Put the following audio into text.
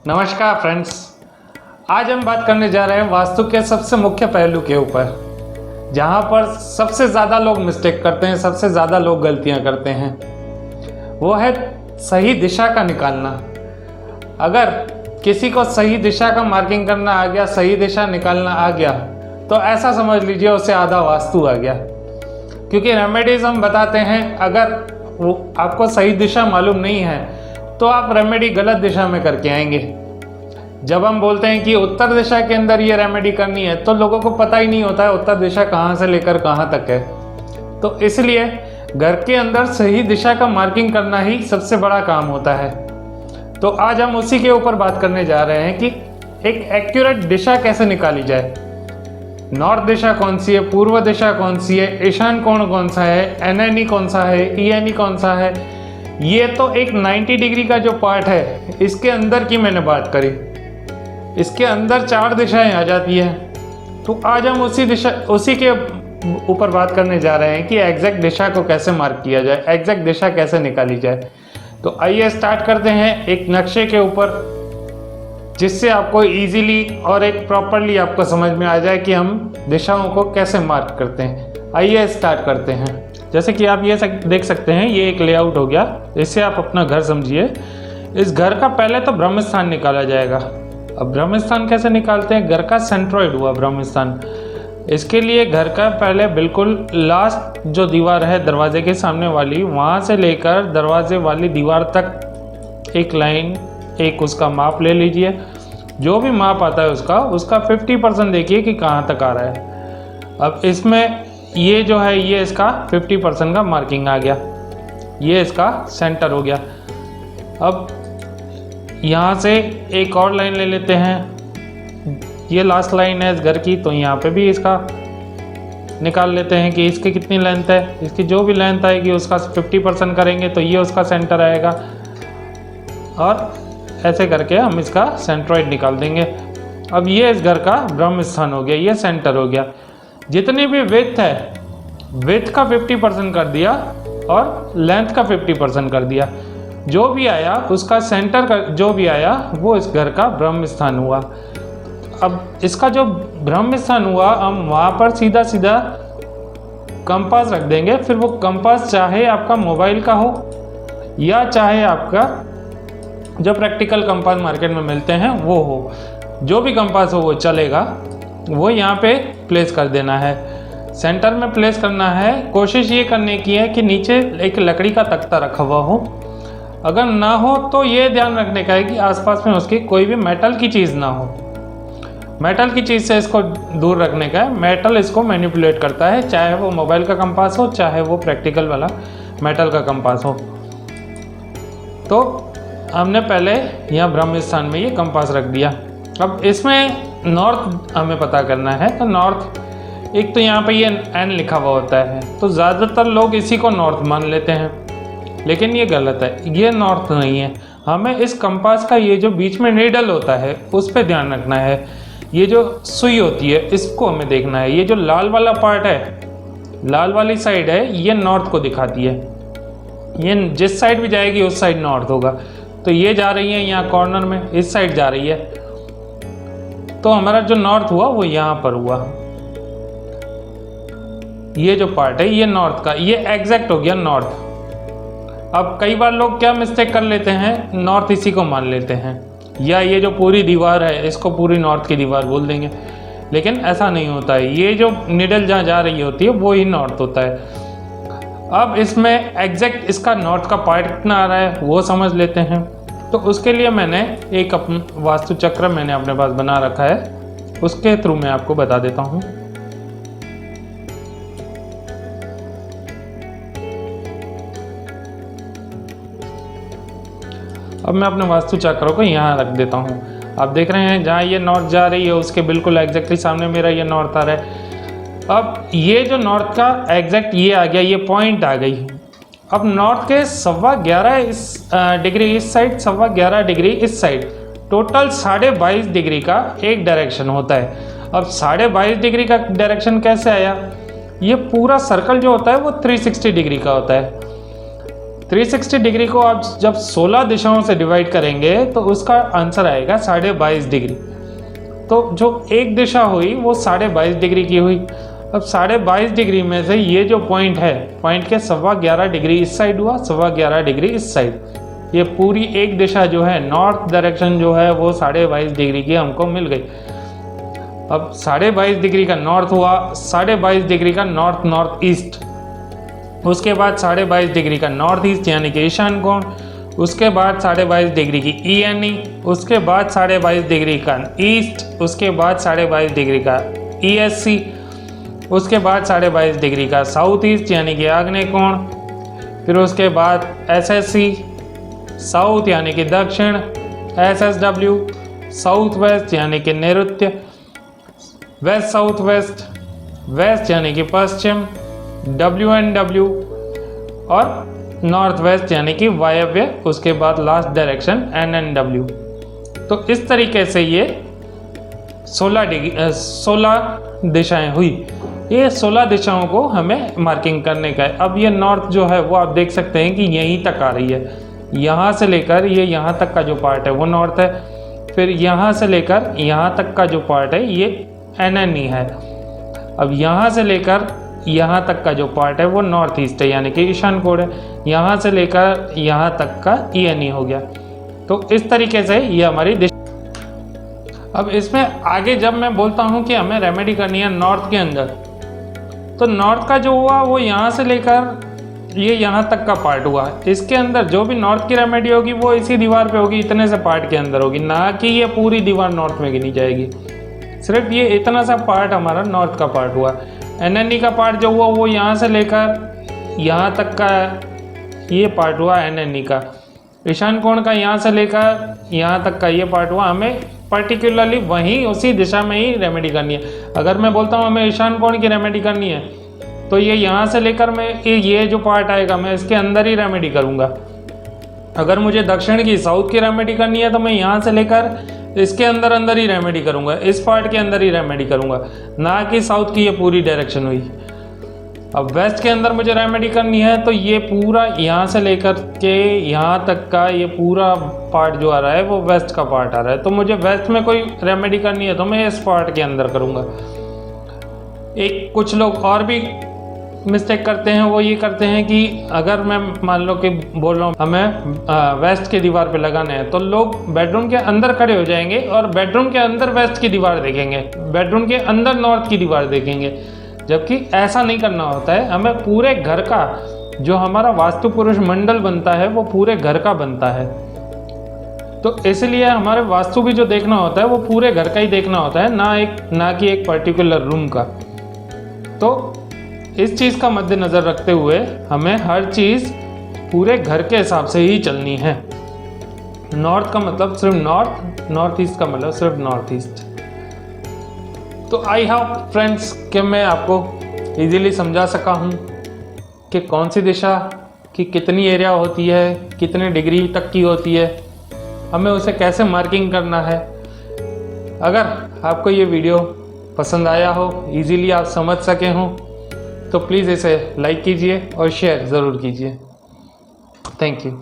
नमस्कार फ्रेंड्स। आज हम बात करने जा रहे हैं वास्तु के सबसे मुख्य पहलू के ऊपर, जहां पर सबसे ज़्यादा लोग मिस्टेक करते हैं, सबसे ज़्यादा लोग गलतियां करते हैं। वो है सही दिशा का निकालना। अगर किसी को सही दिशा का मार्किंग करना आ गया, सही दिशा निकालना आ गया, तो ऐसा समझ लीजिए उससे आधा वास्तु आ गया। क्योंकि रेमेडीज हम बताते हैं, अगर वो आपको सही दिशा मालूम नहीं है तो आप रेमेडी गलत दिशा में करके आएंगे। जब हम बोलते हैं कि उत्तर दिशा के अंदर ये रेमेडी करनी है, तो लोगों को पता ही नहीं होता है उत्तर दिशा कहाँ से लेकर कहाँ तक है। तो इसलिए घर के अंदर सही दिशा का मार्किंग करना ही सबसे बड़ा काम होता है। तो आज हम उसी के ऊपर बात करने जा रहे हैं कि एक एक्यूरेट दिशा कैसे निकाली जाए। नॉर्थ दिशा कौन सी है, पूर्व दिशा कौन सी है, ईशान कोण कौन सा है, एनएनई कौन सा है, ईएनई कौन सा है, ये तो एक 90 डिग्री का जो पार्ट है, इसके अंदर की मैंने बात करी। इसके अंदर 4 दिशाएं आ जाती है। तो आज हम उसी के ऊपर बात करने जा रहे हैं कि एग्जैक्ट दिशा को कैसे मार्क किया जाए, एग्जैक्ट दिशा कैसे निकाली जाए। तो आइए स्टार्ट करते हैं एक नक्शे के ऊपर, जिससे आपको इजीली और एक प्रॉपरली आपको समझ में आ जाए कि हम दिशाओं को कैसे मार्क करते हैं। आइए स्टार्ट करते हैं। जैसे कि आप ये देख सकते हैं, ये एक लेआउट हो गया। इससे आप अपना घर समझिए। इस घर का पहले तो ब्रह्म स्थान निकाला जाएगा। अब ब्रह्म स्थान कैसे निकालते हैं? घर का सेंट्रॉइड हुआ ब्रह्म स्थान। इसके लिए घर का पहले बिल्कुल लास्ट जो दीवार है दरवाजे के सामने वाली, वहाँ से लेकर दरवाजे वाली दीवार तक एक लाइन, एक उसका माप ले लीजिए। जो भी माप आता है उसका 50% देखिए कि कहाँ तक आ रहा है। अब इसमें ये जो है, ये इसका 50% का मार्किंग आ गया। ये इसका सेंटर हो गया। अब यहाँ से एक और लाइन ले लेते हैं। ये लास्ट लाइन है इस घर की, तो यहाँ पे भी इसका निकाल लेते हैं कि इसकी कितनी लेंथ है। इसकी जो भी लेंथ आएगी उसका 50% करेंगे, तो ये उसका सेंटर आएगा। और ऐसे करके हम इसका सेंट्रॉइड निकाल देंगे। अब ये इस घर का ब्रह्म स्थान हो गया, ये सेंटर हो गया। जितनी भी विड्थ है, विड्थ का 50% कर दिया और लेंथ का 50% कर दिया। जो भी आया उसका सेंटर का जो भी आया वो इस घर का ब्रह्म स्थान हुआ। अब इसका जो ब्रह्म स्थान हुआ, हम वहाँ पर सीधा सीधा कंपास रख देंगे। फिर वो कंपास चाहे आपका मोबाइल का हो या चाहे आपका जो प्रैक्टिकल कंपास मार्केट में मिलते हैं वो हो, जो भी कंपास हो वो चलेगा। वो यहाँ पे प्लेस कर देना है, सेंटर में प्लेस करना है। कोशिश ये करने की है कि नीचे एक लकड़ी का तख्ता रखा हुआ हो। अगर ना हो तो ये ध्यान रखने का है कि आसपास में उसकी कोई भी मेटल की चीज़ ना हो। मेटल की चीज़ से इसको दूर रखने का है। मेटल इसको मैनिपुलेट करता है, चाहे वो मोबाइल का कंपास हो, चाहे वो प्रैक्टिकल वाला मेटल का कंपास हो। तो हमने पहले यहाँ ब्रह्म स्थान में ये कंपास रख दिया। अब इसमें नॉर्थ हमें पता करना है। तो नॉर्थ, एक तो यहाँ पे ये एन लिखा हुआ होता है, तो ज़्यादातर लोग इसी को नॉर्थ मान लेते हैं, लेकिन ये गलत है। ये नॉर्थ नहीं है। हमें इस कंपास का ये जो बीच में नीडल होता है उस पर ध्यान रखना है। ये जो सुई होती है इसको हमें देखना है। ये जो लाल वाला पार्ट है, लाल वाली साइड है, ये नॉर्थ को दिखाती है। ये जिस साइड भी जाएगी उस साइड नॉर्थ होगा। तो ये जा रही है यहाँ कॉर्नर में, इस साइड जा रही है, तो हमारा जो नॉर्थ हुआ वो यहाँ पर हुआ। ये जो पार्ट है ये नॉर्थ का, ये एग्जैक्ट हो गया नॉर्थ। अब कई बार लोग क्या मिस्टेक कर लेते हैं, नॉर्थ इसी को मान लेते हैं, या ये जो पूरी दीवार है इसको पूरी नॉर्थ की दीवार बोल देंगे, लेकिन ऐसा नहीं होता है। ये जो निडल जहाँ जा रही होती है वो ही नॉर्थ होता है। अब इसमें एग्जैक्ट इसका नॉर्थ का पार्ट कितना आ रहा है वो समझ लेते हैं। तो उसके लिए मैंने एक वास्तु चक्र मैंने अपने पास बना रखा है, उसके थ्रू मैं आपको बता देता हूँ। अब मैं अपने वास्तु चक्र को यहाँ रख देता हूँ। आप देख रहे हैं जहाँ ये नॉर्थ जा रही है उसके बिल्कुल एग्जैक्टली सामने मेरा ये नॉर्थ आ रहा है। अब ये जो नॉर्थ का एग्जैक्ट ये आ गया, ये पॉइंट आ गई। अब नॉर्थ के 11.25 डिग्री इस साइड, 11.25 डिग्री इस साइड, टोटल 22.5 डिग्री का एक डायरेक्शन होता है। अब 22.5 डिग्री का डायरेक्शन कैसे आया? ये पूरा सर्कल जो होता है वो 360 डिग्री का होता है। 360 डिग्री को आप जब 16 दिशाओं से डिवाइड करेंगे तो उसका आंसर आएगा 22.5 डिग्री। तो जो एक दिशा हुई वो 22.5 डिग्री की हुई। अब 22.5 डिग्री में से ये जो पॉइंट है, पॉइंट के 11.25 डिग्री इस साइड हुआ, 11.25 डिग्री इस साइड। ये पूरी एक दिशा जो है नॉर्थ डायरेक्शन जो है वो 22.5 डिग्री की हमको मिल गई। अब 22.5 डिग्री का नॉर्थ हुआ, 22.5 डिग्री का नॉर्थ नॉर्थ ईस्ट, उसके बाद 22.5 डिग्री का नॉर्थ ईस्ट यानी कि ईशान कोण, उसके बाद 22.5 डिग्री की ENE, उसके बाद 22.5 डिग्री का ईस्ट, उसके बाद 22.5 डिग्री का ESC, उसके बाद 22.5 डिग्री का साउथ ईस्ट यानी कि आग्नेय कोण, फिर उसके बाद SSC साउथ यानी कि दक्षिण, SSW साउथ वेस्ट यानी कि नैऋत्य, वेस्ट साउथ वेस्ट, वेस्ट यानी कि पश्चिम, WNW और नॉर्थ वेस्ट यानी कि वायव्य, उसके बाद लास्ट डायरेक्शन NNW। तो इस तरीके से ये 16 दिशाएं हुई। ये 16 दिशाओं को हमें मार्किंग करने का है। अब ये नॉर्थ जो है वो आप देख सकते हैं कि यहीं तक आ रही है, यहाँ से लेकर ये यहाँ तक का जो पार्ट है वो नॉर्थ है, फिर यहाँ से लेकर यहाँ तक का जो पार्ट है ये NNE है। अब यहाँ से लेकर यहाँ तक का जो पार्ट है वो नॉर्थ ईस्ट है यानी कि ईशान कोण है, यहाँ से लेकर यहाँ तक का ENE हो गया। तो इस तरीके से ये हमारी दिशा। अब इसमें आगे जब मैं बोलता हूँ कि हमें रेमेडी करनी है नॉर्थ के अंदर, तो नॉर्थ का जो हुआ वो यहाँ से लेकर ये यहाँ तक का पार्ट हुआ। इसके अंदर जो भी नॉर्थ की रेमेडी होगी वो इसी दीवार पे होगी, इतने से पार्ट के अंदर होगी, ना कि ये पूरी दीवार नॉर्थ में गिनी जाएगी। सिर्फ ये इतना सा पार्ट हमारा नॉर्थ का पार्ट हुआ। NNE का पार्ट जो हुआ वो यहाँ से लेकर यहाँ तक का ये पार्ट हुआ NNE का। ईशान कोण का यहाँ से लेकर यहाँ तक का ये पार्ट हुआ। हमें पर्टिकुलरली वहीं उसी दिशा में ही रेमेडी करनी है। अगर मैं बोलता हूँ हमें ईशान कोण की रेमेडी करनी है तो ये यहाँ से लेकर मैं ये जो पार्ट आएगा मैं इसके अंदर ही रेमेडी करूँगा। अगर मुझे दक्षिण की साउथ की रेमेडी करनी है तो मैं यहाँ से लेकर इसके अंदर अंदर ही रेमेडी करूँगा, इस पार्ट के अंदर ही रेमेडी करूँगा, ना कि साउथ की ये पूरी डायरेक्शन हुई। अब वेस्ट के अंदर मुझे रेमेडी करनी है तो ये पूरा यहाँ से लेकर के यहाँ तक का ये पूरा पार्ट जो आ रहा है वो वेस्ट का पार्ट आ रहा है। तो मुझे वेस्ट में कोई रेमेडी करनी है तो मैं इस पार्ट के अंदर करूँगा। एक कुछ लोग और भी मिस्टेक करते हैं, वो ये करते हैं कि अगर मैं मान लो कि बोल रहा हूँ हमें वेस्ट की दीवार पे लगाना है तो लोग बेडरूम के अंदर खड़े हो जाएंगे और बेडरूम के अंदर वेस्ट की दीवार देखेंगे, बेडरूम के अंदर नॉर्थ की दीवार देखेंगे, जबकि ऐसा नहीं करना होता है। हमें पूरे घर का जो हमारा वास्तु पुरुष मंडल बनता है वो पूरे घर का बनता है। तो इसलिए हमारे वास्तु भी जो देखना होता है वो पूरे घर का ही देखना होता है, ना कि एक पर्टिकुलर रूम का। तो इस चीज़ का मद्देनज़र रखते हुए हमें हर चीज़ पूरे घर के हिसाब से ही चलनी है। नॉर्थ का मतलब सिर्फ नॉर्थ, नॉर्थ ईस्ट का मतलब सिर्फ नॉर्थ ईस्ट। तो आई होप फ्रेंड्स कि मैं आपको इजीली समझा सका हूँ कि कौन सी दिशा की कितनी एरिया होती है, कितने डिग्री तक की होती है, हमें उसे कैसे मार्किंग करना है। अगर आपको ये वीडियो पसंद आया हो, इजीली आप समझ सके हों, तो प्लीज़ इसे लाइक कीजिए और शेयर ज़रूर कीजिए। Thank you.